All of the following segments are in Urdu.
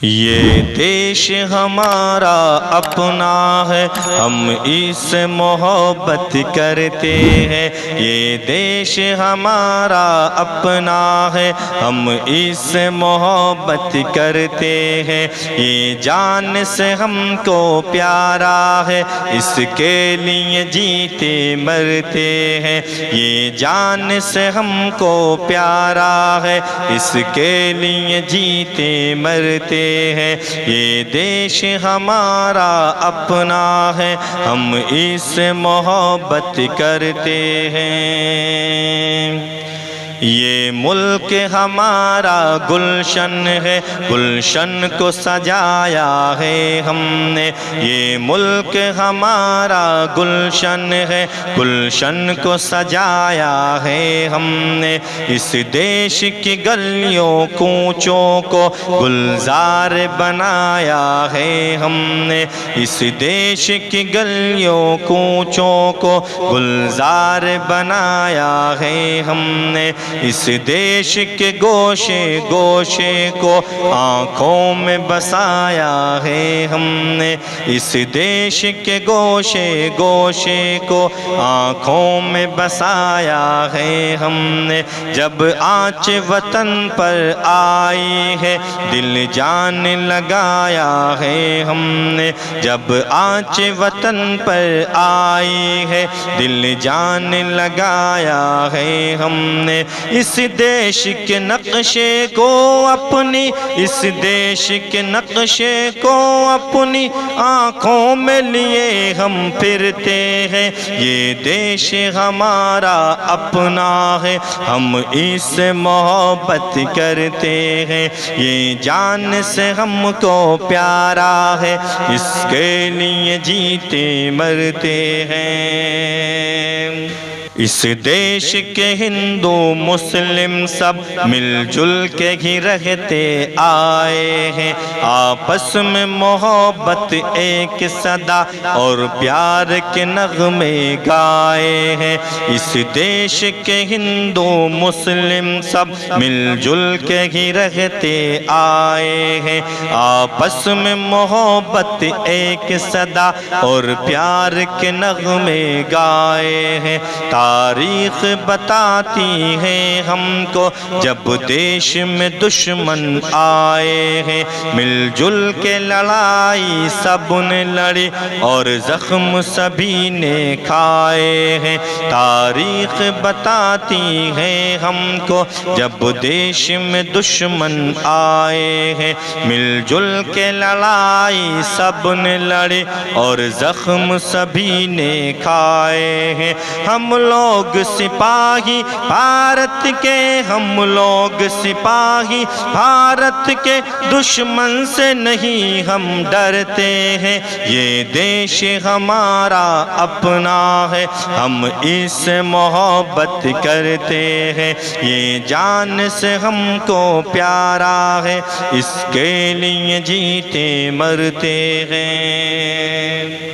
یہ دیش ہمارا اپنا ہے، ہم اس سے محبت کرتے ہیں۔ یہ دیش ہمارا اپنا ہے، ہم اس سے محبت کرتے ہیں۔ یہ جان سے ہم کو پیارا ہے، اس کے لیے جیتے مرتے ہیں۔ یہ جان سے ہم کو پیارا ہے، اس کے لیے جیتے مرتے ہیں۔ یہ دیش ہمارا اپنا ہے، ہم اس سے محبت کرتے ہیں۔ یہ ملک ہمارا گلشن ہے، گلشن کو سجایا ہے ہم نے۔ یہ ملک ہمارا گلشن ہے، گلشن کو سجایا ہے ہم نے۔ اس دیش کی گلیوں کوچوں کو گلزار بنایا ہے ہم نے۔ اس دیش کی گلیوں کوچوں کو گلزار بنایا ہے ہم نے۔ اس دیش کے گوشے گوشے کو آنکھوں میں بسایا ہے ہم نے۔ اس دیش کے گوشے گوشے کو آنکھوں میں بسایا ہے ہم نے۔ جب آنچ وطن پر آئی ہے، دل جان لگایا ہے ہم نے۔ جب آنچ وطن پر آئی ہے، دل جان لگایا ہے ہم نے۔ اس دیش کے نقشے کو اپنی، اس دیش کے نقشے کو اپنی آنکھوں میں لیے ہم پھرتے ہیں۔ یہ دیش ہمارا اپنا ہے، ہم اس سے محبت کرتے ہیں۔ یہ جان سے ہم کو پیارا ہے، اس کے لیے جیتے مرتے ہیں۔ اس دیش کے ہندو مسلم سب مل جل کے ہی رہتے آئے ہیں۔ آپس میں محبت ایک صدا اور پیار کے نغمے گائے ہیں۔ اس دیش کے ہندو مسلم سب مل جل کے ہی رہتے آئے ہیں۔ آپس میں محبت ایک صدا اور پیار کے نغمے گائے ہیں۔ تاریخ بتاتی ہے ہم کو، جب دیش میں دشمن آئے ہیں، مل جل کے لڑائی سب نے لڑی اور زخم سبھی نے کھائے ہیں۔ تاریخ بتاتی ہے ہم کو، جب دیش میں دشمن آئے ہیں، مل جل کے لڑائی سب نے لڑی اور زخم سبھی نے کھائے ہیں۔ ہم لوگ سپاہی بھارت کے، ہم لوگ سپاہی بھارت کے، دشمن سے نہیں ہم ڈرتے ہیں۔ یہ دیش ہمارا اپنا ہے، ہم اس سے محبت کرتے ہیں۔ یہ جان سے ہم کو پیارا ہے، اس کے لیے جیتے مرتے ہیں۔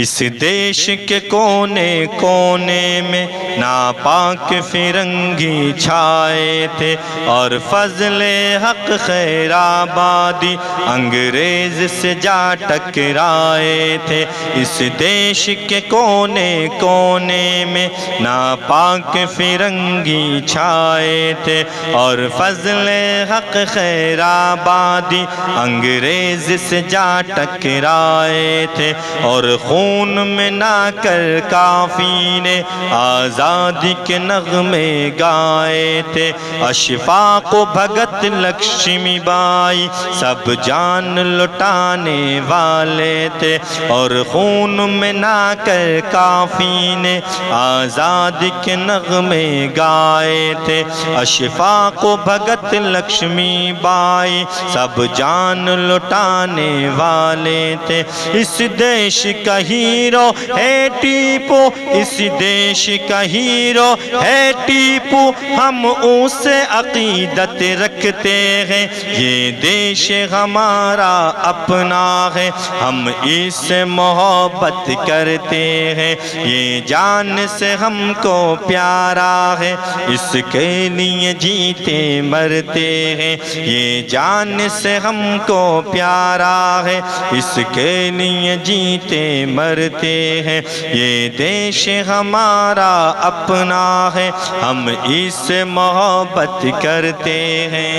اس دیش کے کونے کونے میں ناپاک فرنگی چھائے تھے، اور فضل حق خیر آبادی انگریز سے جا ٹکرائے تھے۔ اس دیش کے کونے کونے میں ناپاک فرنگی چھائے تھے، اور فضل حق خیر آبادی انگریز سے جا ٹکرائے تھے، اور خون میں نہ کر کافی نے آزادی کے نغمے گائے تھے۔ اشفاق و بھگت لکشمی بائی سب جان لٹانے والے تھے، اور خون میں نہ کر کافی نے آزادی کے نغمے گائے تھے۔ اشفاق و بھگت لکشمی بائی سب جان لٹانے والے تھے۔ اس دیش کا ہیرو ہے ٹیپو، اس دیش کا ہیرو ہے ٹیپو، بیوقوف ہم اسے عقیدت رکھتے ہیں، یہ دیش ہمارا اپنا ہے، ہم اس سے محبت کرتے ہیں، یہ جان سے ہم کو پیارا ہے، اس کے لیے جیتے مرتے ہیں، یہ جان سے ہم کو پیارا ہے، اس کے لیے جیتے مرتے ہیں، یہ دیش ہمارا اپنا ہے، ہم اس سے محبت کرتے ہیں۔